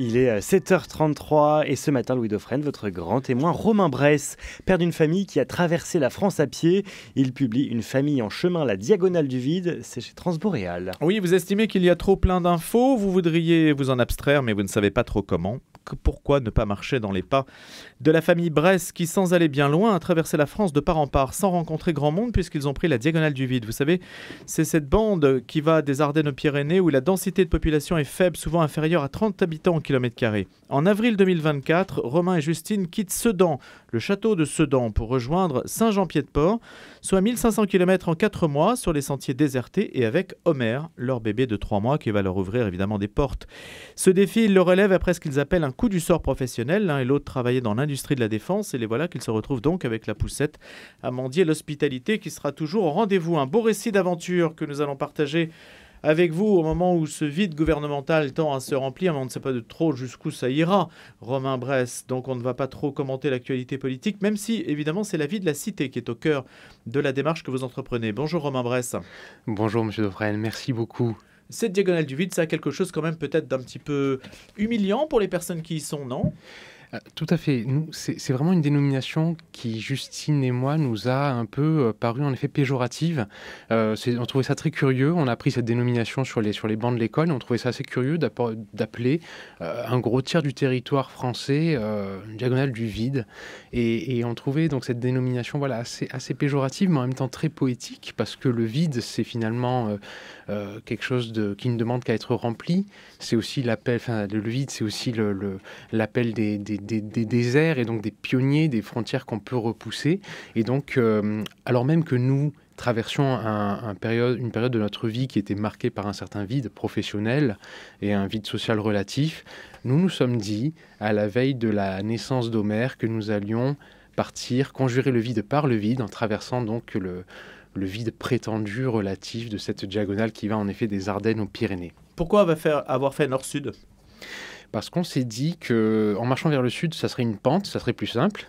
Il est 7h33 et ce matin, Louis Dauphren, votre grand témoin, Romain Bresse, père d'une famille qui a traversé la France à pied. Il publie Une famille en chemin, la diagonale du vide. C'est chez Transboréal. Oui, vous estimez qu'il y a trop plein d'infos, vous voudriez vous en abstraire, mais vous ne savez pas trop comment. Pourquoi ne pas marcher dans les pas de la famille Bresse qui, sans aller bien loin, a traversé la France de part en part sans rencontrer grand monde puisqu'ils ont pris la diagonale du vide. Vous savez, c'est cette bande qui va des Ardennes aux Pyrénées où la densité de population est faible, souvent inférieure à 30 habitants au kilomètre carré. En avril 2024, Romain et Justine quittent Sedan, le château de Sedan, pour rejoindre Saint-Jean-Pied-de-Port, soit 1500 km en 4 mois sur les sentiers désertés et avec Homer, leur bébé de 3 mois qui va leur ouvrir évidemment des portes. Ce défi, ils le relèvent après ce qu'ils appellent un coup du sort professionnel. L'un et l'autre travaillaient dans l'industrie de la défense et les voilà qu'ils se retrouvent donc avec la poussette à mendier l'hospitalité qui sera toujours au rendez-vous. Un beau récit d'aventure que nous allons partager avec vous au moment où ce vide gouvernemental tend à se remplir, mais on ne sait pas de trop jusqu'où ça ira, Romain Bresse. Donc on ne va pas trop commenter l'actualité politique, même si évidemment c'est la vie de la cité qui est au cœur de la démarche que vous entreprenez. Bonjour Romain Bresse. Bonjour Monsieur Dauphren, merci beaucoup. Cette diagonale du vide, ça a quelque chose quand même peut-être d'un petit peu humiliant pour les personnes qui y sont, non ? Tout à fait. C'est vraiment une dénomination qui, Justine et moi, nous a un peu paru en effet péjorative. On trouvait ça très curieux. On a pris cette dénomination sur les bancs de l'école et on trouvait ça assez curieux d'appeler un gros tiers du territoire français une diagonale du vide. Et on trouvait donc cette dénomination assez péjorative, mais en même temps très poétique, parce que le vide, c'est finalement quelque chose qui ne demande qu'à être rempli. C'est aussi l'appel, le vide, c'est aussi l'appel des déserts et donc des pionniers, des frontières qu'on peut repousser. Et donc, alors même que nous traversions une période de notre vie qui était marquée par un certain vide professionnel et un vide social relatif, nous nous sommes dit, à la veille de la naissance d'Homère, que nous allions partir, conjurer le vide par le vide, en traversant donc le vide prétendu relatif de cette diagonale qui va en effet des Ardennes aux Pyrénées. Pourquoi avoir fait nord-sud ? Parce qu'on s'est dit qu'en marchant vers le sud, ça serait une pente, ça serait plus simple.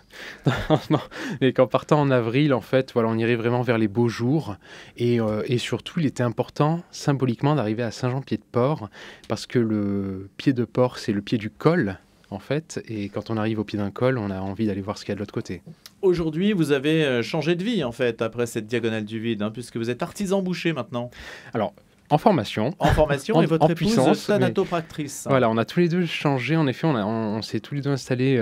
Et qu'en partant en avril, en fait, on irait vraiment vers les beaux jours. Et surtout, il était important, symboliquement, d'arriver à Saint-Jean-Pied-de-Port, parce que le pied de port, c'est le pied du col, en fait. Et quand on arrive au pied d'un col, on a envie d'aller voir ce qu'il y a de l'autre côté. Aujourd'hui, vous avez changé de vie, en fait, après cette diagonale du vide, puisque vous êtes artisan boucher maintenant. Alors, en formation et votre épouse puissance, thanatopractrice. Voilà, on a tous les deux changé. En effet, on s'est tous les deux installés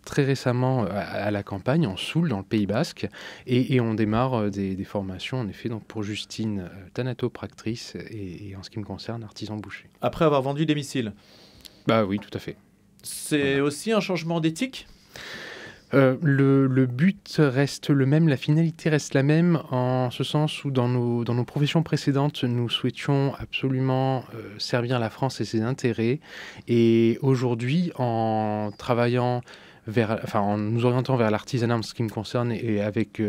très récemment à la campagne, en Soule, dans le Pays Basque, et on démarre des formations, en effet, donc pour Justine, thanatopractrice, et en ce qui me concerne, artisan boucher. Après avoir vendu des missiles. Bah oui, tout à fait. C'est aussi un changement d'éthique ? Le but reste le même, la finalité reste la même, en ce sens où dans nos professions précédentes, nous souhaitions absolument servir la France et ses intérêts. Et aujourd'hui, en travaillant en nous orientant vers l'artisanat en ce qui me concerne et avec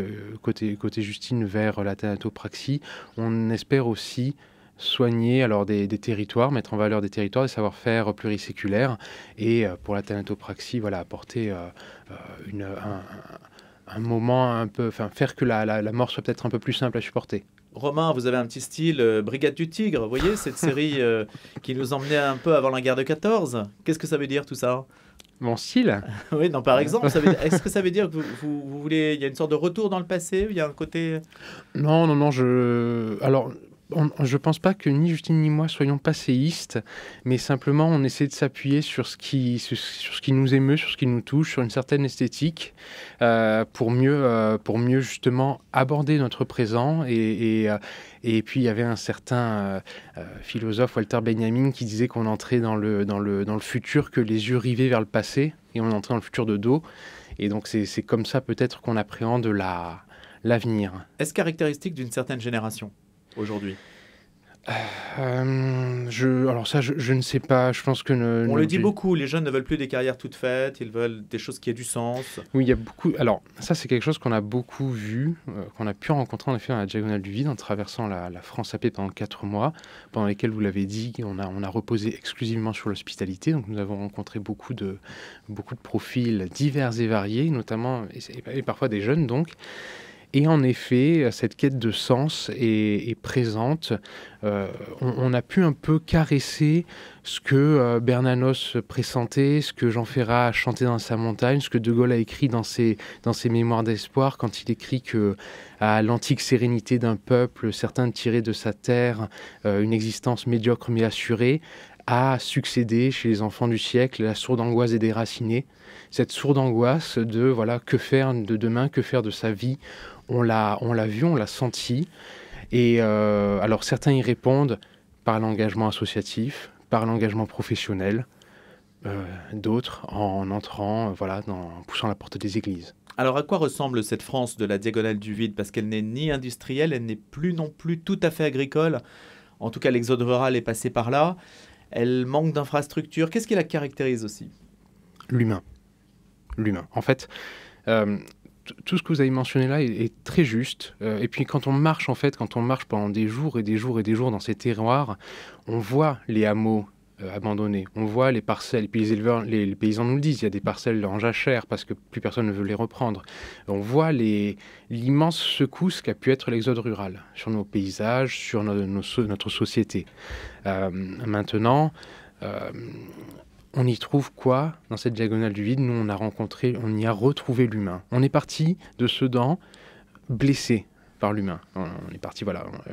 côté Justine vers la thanatopraxie, on espère aussi soigner des territoires, mettre en valeur des territoires, des savoir-faire pluriséculaires, et pour la thanatopraxie, apporter un moment un peu, faire que la mort soit peut-être un peu plus simple à supporter. Romain, vous avez un petit style Brigade du Tigre, vous voyez, cette série qui nous emmenait un peu avant la guerre de 14. Qu'est-ce que ça veut dire tout ça ? Mon style ? Oui, non, par exemple, est-ce que ça veut dire que vous voulez, il y a une sorte de retour dans le passé, il y a un côté... Non, je pense pas que ni Justine ni moi soyons passéistes, mais simplement on essaie de s'appuyer sur ce qui nous émeut, sur ce qui nous touche, sur une certaine esthétique, pour mieux justement aborder notre présent. Et puis il y avait un certain philosophe, Walter Benjamin, qui disait qu'on entrait dans le futur que les yeux rivés vers le passé, et on entrait dans le futur de dos. Et donc c'est comme ça peut-être qu'on appréhende l'avenir. Est-ce caractéristique d'une certaine génération aujourd'hui ? Alors ça, je ne sais pas. Je pense que on le dit beaucoup. Les jeunes ne veulent plus des carrières toutes faites. Ils veulent des choses qui aient du sens. Oui, il y a beaucoup. Alors ça, c'est quelque chose qu'on a beaucoup vu, qu'on a pu rencontrer en effet dans la diagonale du vide en traversant la France à pied pendant 4 mois, pendant lesquels, vous l'avez dit, on a reposé exclusivement sur l'hospitalité. Donc nous avons rencontré beaucoup de profils divers et variés, notamment et parfois des jeunes donc. Et en effet, cette quête de sens est présente. On a pu un peu caresser ce que Bernanos pressentait, ce que Jean Ferrat a chanté dans sa montagne, ce que De Gaulle a écrit dans ses mémoires d'espoir, quand il écrit que à l'antique sérénité d'un peuple, certains tiraient de sa terre une existence médiocre mais assurée, a succédé chez les enfants du siècle la sourde angoisse des déracinés. Cette sourde angoisse de voilà, que faire de demain, que faire de sa vie. On l'a vu, on l'a senti. Et alors certains y répondent par l'engagement associatif, par l'engagement professionnel, d'autres en entrant, en poussant la porte des églises. Alors à quoi ressemble cette France de la diagonale du vide? Parce qu'elle n'est ni industrielle, elle n'est plus non plus tout à fait agricole. En tout cas, l'exode rural est passé par là. Elle manque d'infrastructures. Qu'est-ce qui la caractérise aussi? L'humain. En fait, tout ce que vous avez mentionné là est très juste. Et puis quand on marche pendant des jours et des jours et des jours dans ces terroirs, on voit les hameaux abandonnés, on voit les parcelles, et puis les éleveurs, les paysans nous le disent, il y a des parcelles en jachère parce que plus personne ne veut les reprendre. On voit l'immense secousse qu'a pu être l'exode rural sur nos paysages, sur notre société. Maintenant, on y trouve quoi dans cette diagonale du vide? Nous, on y a retrouvé l'humain. On est parti de Sedan blessé par l'humain. On est parti,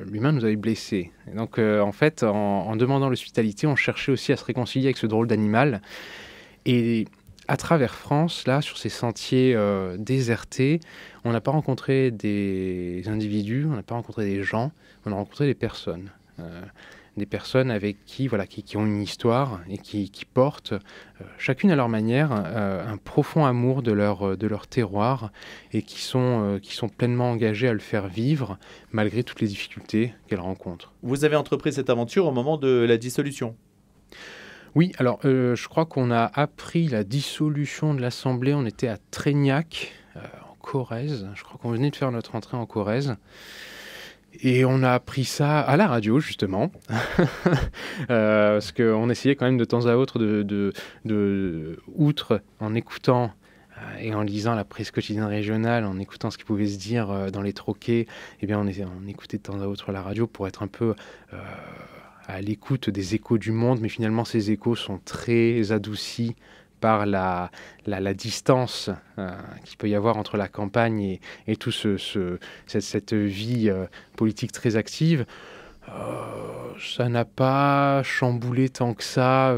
l'humain nous avait blessés. Et donc, en fait, en demandant l'hospitalité, on cherchait aussi à se réconcilier avec ce drôle d'animal. Et à travers France, là, sur ces sentiers désertés, on n'a pas rencontré des individus, on n'a pas rencontré des gens, on a rencontré des personnes. Des personnes avec qui ont une histoire et qui portent, chacune à leur manière, un profond amour de leur terroir et qui sont pleinement engagées à le faire vivre malgré toutes les difficultés qu'elles rencontrent. Vous avez entrepris cette aventure au moment de la dissolution? Oui, alors je crois qu'on a appris la dissolution de l'Assemblée, on était à Trégnac, en Corrèze, je crois qu'on venait de faire notre entrée en Corrèze. Et on a appris ça à la radio, justement, parce qu'on essayait quand même de temps à autre, outre en écoutant et en lisant la presse quotidienne régionale, en écoutant ce qui pouvait se dire dans les troquets, eh bien on écoutait de temps à autre la radio pour être un peu à l'écoute des échos du monde, mais finalement ces échos sont très adoucis par la distance qu'il peut y avoir entre la campagne et tout cette vie politique très active. Ça n'a pas chamboulé tant que ça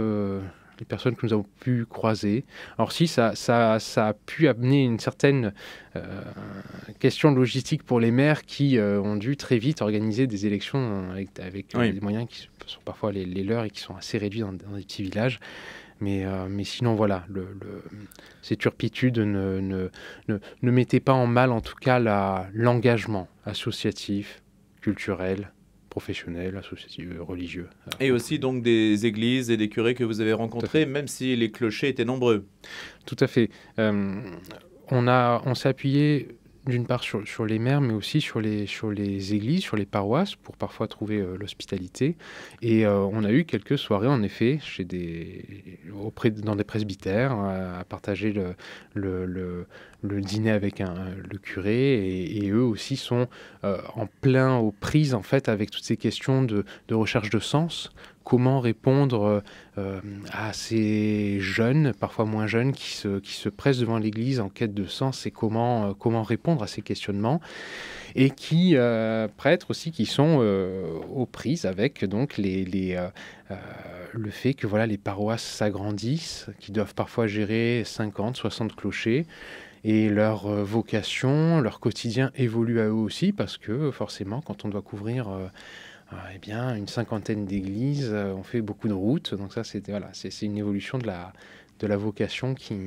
les personnes que nous avons pu croiser. Alors si, ça a pu amener une certaine question logistique pour les maires qui ont dû très vite organiser des élections avec des moyens qui sont parfois les leurs et qui sont assez réduits dans des petits villages. Mais sinon, voilà, ces turpitudes ne mettaient pas en mal, en tout cas, l'engagement associatif, culturel, professionnel, associatif, religieux. Et aussi donc des églises et des curés que vous avez rencontrés, même si les clochers étaient nombreux. Tout à fait. On s'est appuyé d'une part sur les maires, mais aussi sur les églises, sur les paroisses, pour parfois trouver l'hospitalité. Et on a eu quelques soirées, en effet, dans des presbytères, à partager le dîner avec le curé. Et eux aussi sont en plein aux prises, en fait, avec toutes ces questions de recherche de sens. Comment répondre à ces jeunes, parfois moins jeunes, qui se pressent devant l'Église en quête de sens, et comment répondre à ces questionnements, et qui prêtres aussi qui sont aux prises avec donc le fait que voilà, les paroisses s'agrandissent, qui doivent parfois gérer 50, 60 clochers, et leur vocation, leur quotidien évolue à eux aussi, parce que forcément, quand on doit couvrir eh bien, une cinquantaine d'églises, on fait beaucoup de routes, donc ça c'est une évolution de la vocation qui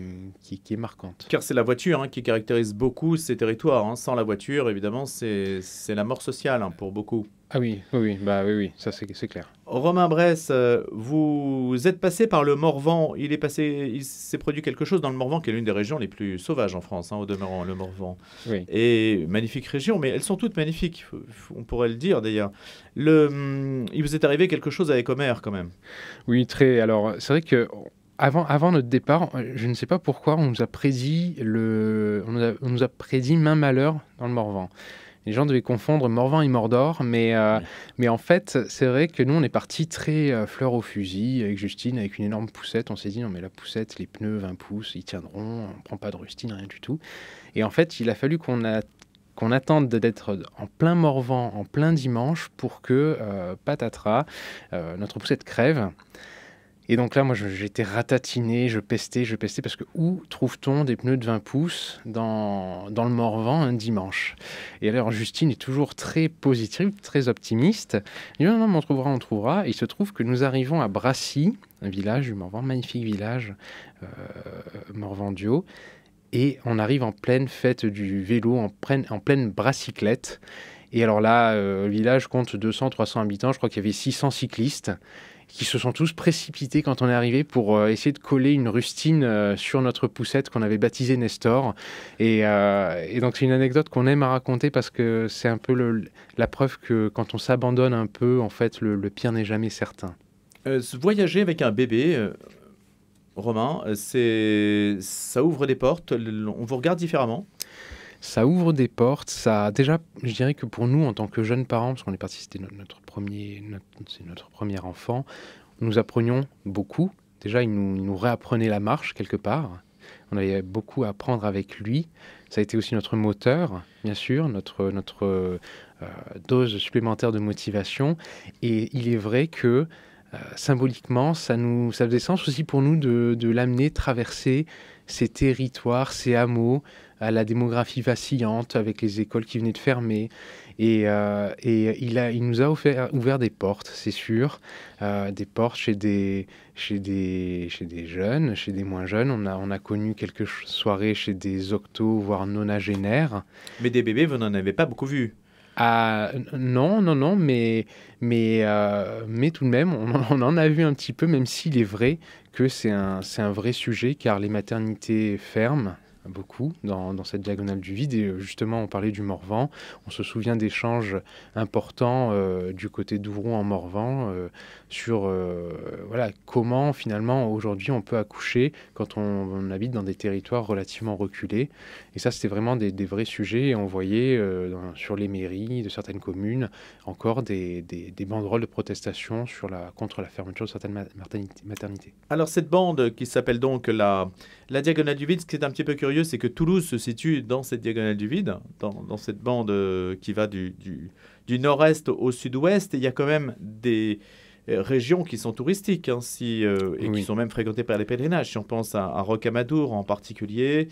est marquante. Car c'est la voiture qui caractérise beaucoup ces territoires. Sans la voiture, évidemment, c'est la mort sociale pour beaucoup. Ah oui, ça c'est clair. Romain Bresse, vous êtes passé par le Morvan. Il s'est produit quelque chose dans le Morvan, qui est l'une des régions les plus sauvages en France, au demeurant, le Morvan. Oui. Et magnifique région, mais elles sont toutes magnifiques, on pourrait le dire d'ailleurs. Il vous est arrivé quelque chose avec Homer quand même. Oui, très. Alors c'est vrai que avant notre départ, je ne sais pas pourquoi, on nous a prédit main malheur dans le Morvan. Les gens devaient confondre Morvan et Mordor, mais en fait, c'est vrai que nous, on est parti très fleur au fusil avec Justine, avec une énorme poussette. On s'est dit, non, mais la poussette, les pneus 20 pouces, ils tiendront, on ne prend pas de rustine, rien du tout. Et en fait, il a fallu qu'on attende d'être en plein Morvan, en plein dimanche, pour que, patatras, notre poussette crève. Et donc là, moi, j'étais ratatiné, je pestais, parce que où trouve-t-on des pneus de 20 pouces dans le Morvan un dimanche? Et alors, Justine est toujours très positive, très optimiste. Elle dit, non, mais on trouvera. Et il se trouve que nous arrivons à Brassy, un village du Morvan, magnifique village, Morvandio. Et on arrive en pleine fête du vélo, en pleine bracyclette. Et alors là, le village compte 200-300 habitants. Je crois qu'il y avait 600 cyclistes qui se sont tous précipités quand on est arrivé pour essayer de coller une rustine sur notre poussette qu'on avait baptisée Nestor. Et donc c'est une anecdote qu'on aime à raconter parce que c'est un peu la preuve que quand on s'abandonne un peu, en fait, le pire n'est jamais certain. Voyager avec un bébé, Romain, ça ouvre des portes, on vous regarde différemment. Ça ouvre des portes, déjà, je dirais que pour nous, en tant que jeunes parents, parce qu'on est parti, c'était notre premier enfant, nous apprenions beaucoup. Déjà, il nous réapprenait la marche quelque part. On avait beaucoup à apprendre avec lui. Ça a été aussi notre moteur, bien sûr, notre dose supplémentaire de motivation. Et il est vrai que symboliquement, ça faisait sens aussi pour nous de l'amener traverser ces territoires, ces hameaux, à la démographie vacillante, avec les écoles qui venaient de fermer. Et il nous a ouvert des portes, c'est sûr, des portes chez des jeunes, chez des moins jeunes. On a connu quelques soirées chez des octos, voire nonagénaires. Mais des bébés, vous n'en avez pas beaucoup vu. Non, mais tout de même, on en a vu un petit peu, même s'il est vrai que c'est un vrai sujet, car les maternités ferment beaucoup dans cette diagonale du vide. Et justement, on parlait du Morvan. On se souvient d'échanges importants du côté d'Ouvrons en Morvan sur comment finalement aujourd'hui on peut accoucher quand on habite dans des territoires relativement reculés. Et ça, c'était vraiment des vrais sujets. Et on voyait sur les mairies de certaines communes encore des banderoles de protestation contre la fermeture de certaines maternités. Alors cette bande qui s'appelle donc la diagonale du vide, ce qui est un petit peu curieux, c'est que Toulouse se situe dans cette diagonale du vide, dans cette bande qui va du nord-est au sud-ouest. Et il y a quand même des régions qui sont touristiques et qui sont même fréquentées par les pèlerinages. Si on pense à Rocamadour en particulier,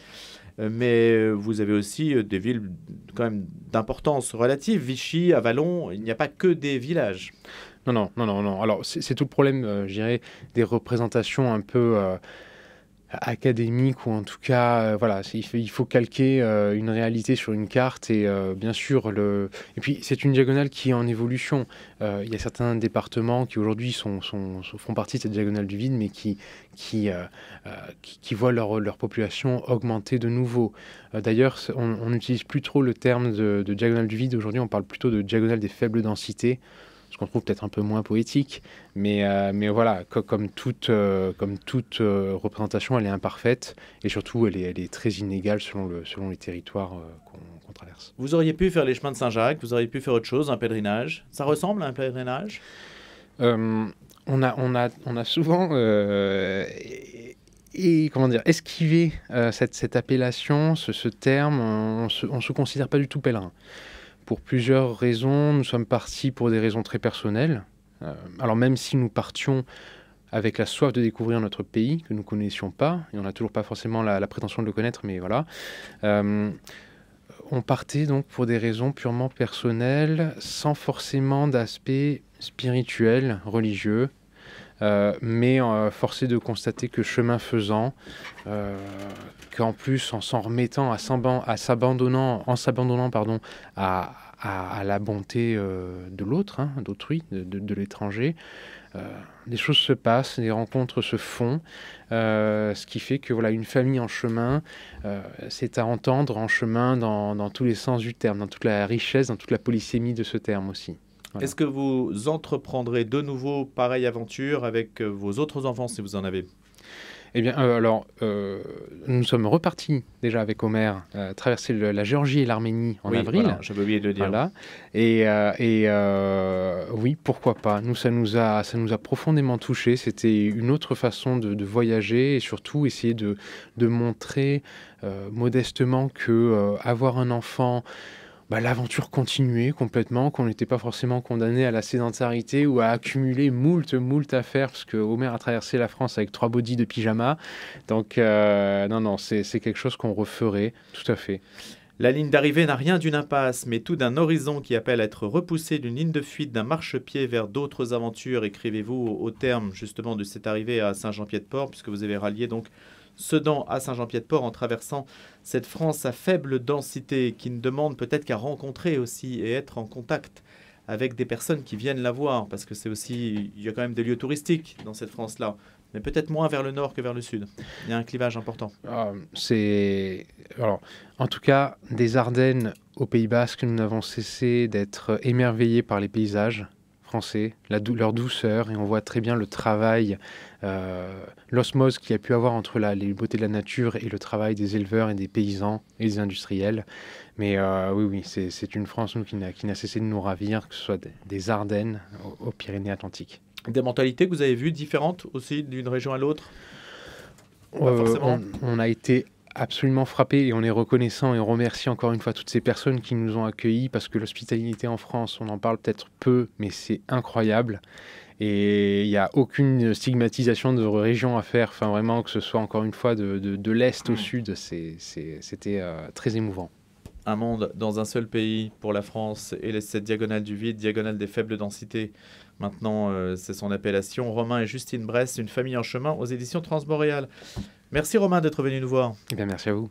mais vous avez aussi des villes quand même d'importance relative. Vichy, Avallon, il n'y a pas que des villages. Non. Alors c'est tout le problème, je dirais, des représentations un peu académique, ou en tout cas il faut calquer une réalité sur une carte. Et bien sûr et puis c'est une diagonale qui est en évolution. Il y a certains départements qui aujourd'hui font partie de cette diagonale du vide, mais qui voient leur population augmenter de nouveau. D'ailleurs, on n'utilise plus trop le terme de diagonale du vide. Aujourd'hui, on parle plutôt de diagonale des faibles densités, ce qu'on trouve peut-être un peu moins poétique, mais voilà, comme toute représentation, elle est imparfaite, et surtout elle est très inégale selon les territoires qu'on traverse. Vous auriez pu faire les chemins de Saint-Jacques, vous auriez pu faire autre chose, un pèlerinage. Ça ressemble à un pèlerinage ? On a souvent esquivé cette appellation, ce terme. On se considère pas du tout pèlerin. Pour plusieurs raisons. Nous sommes partis pour des raisons très personnelles. Alors même si nous partions avec la soif de découvrir notre pays, que nous ne connaissions pas, et on n'a toujours pas forcément la prétention de le connaître, mais voilà. On partait donc pour des raisons purement personnelles, sans forcément d'aspect spirituel, religieux. Mais force est de constater que chemin faisant, qu'en plus en s'en remettant, en s'abandonnant à la bonté de l'autre, d'autrui, de l'étranger, des choses se passent, des rencontres se font, ce qui fait que une famille en chemin, c'est à entendre en chemin dans tous les sens du terme, dans toute la richesse, dans toute la polysémie de ce terme aussi. Voilà. Est-ce que vous entreprendrez de nouveau pareille aventure avec vos autres enfants, si vous en avez ? Eh bien, nous sommes repartis déjà avec Omer, traverser la Géorgie et l'Arménie en avril. Voilà, j'avais oublié de le dire. Voilà. Oui, pourquoi pas. Nous, ça nous a profondément touchés. C'était une autre façon de voyager et surtout essayer de montrer modestement que avoir un enfant, l'aventure continuait complètement, qu'on n'était pas forcément condamné à la sédentarité ou à accumuler moult affaires, parce que Homer a traversé la France avec 3 bodys de pyjama. Donc, non, c'est quelque chose qu'on referait, tout à fait. La ligne d'arrivée n'a rien d'une impasse, mais tout d'un horizon qui appelle à être repoussé d'une ligne de fuite, d'un marchepied vers d'autres aventures. Écrivez-vous au terme justement de cette arrivée à Saint-Jean-Pied-de-Port, puisque vous avez rallié donc Sedan à Saint-Jean-Pied-de-Port en traversant cette France à faible densité qui ne demande peut-être qu'à rencontrer aussi et être en contact avec des personnes qui viennent la voir, parce que c'est aussi, il y a quand même des lieux touristiques dans cette France-là, mais peut-être moins vers le nord que vers le sud. Il y a un clivage important. Alors, en tout cas, des Ardennes au Pays Basque, nous n'avons cessé d'être émerveillés par les paysages français, leur douceur, et on voit très bien le travail, l'osmose qu'il y a pu avoir entre les beautés de la nature et le travail des éleveurs et des paysans et des industriels. Mais oui, c'est une France qui n'a cessé de nous ravir, que ce soit des Ardennes aux Pyrénées-Atlantiques. Des mentalités que vous avez vues différentes aussi d'une région à l'autre? Forcément. On a été absolument frappé et on est reconnaissant et on remercie encore une fois toutes ces personnes qui nous ont accueillis, parce que l'hospitalité en France, on en parle peut-être peu, mais c'est incroyable. Et il n'y a aucune stigmatisation de région à faire, enfin vraiment, que ce soit encore une fois de l'Est au Sud, c'était très émouvant. Un monde dans un seul pays pour la France et cette diagonale du vide, diagonale des faibles densités. Maintenant, c'est son appellation. Romain et Justine Bress, une famille en chemin aux éditions Transboréal. Merci Romain d'être venu nous voir. Eh bien, merci à vous.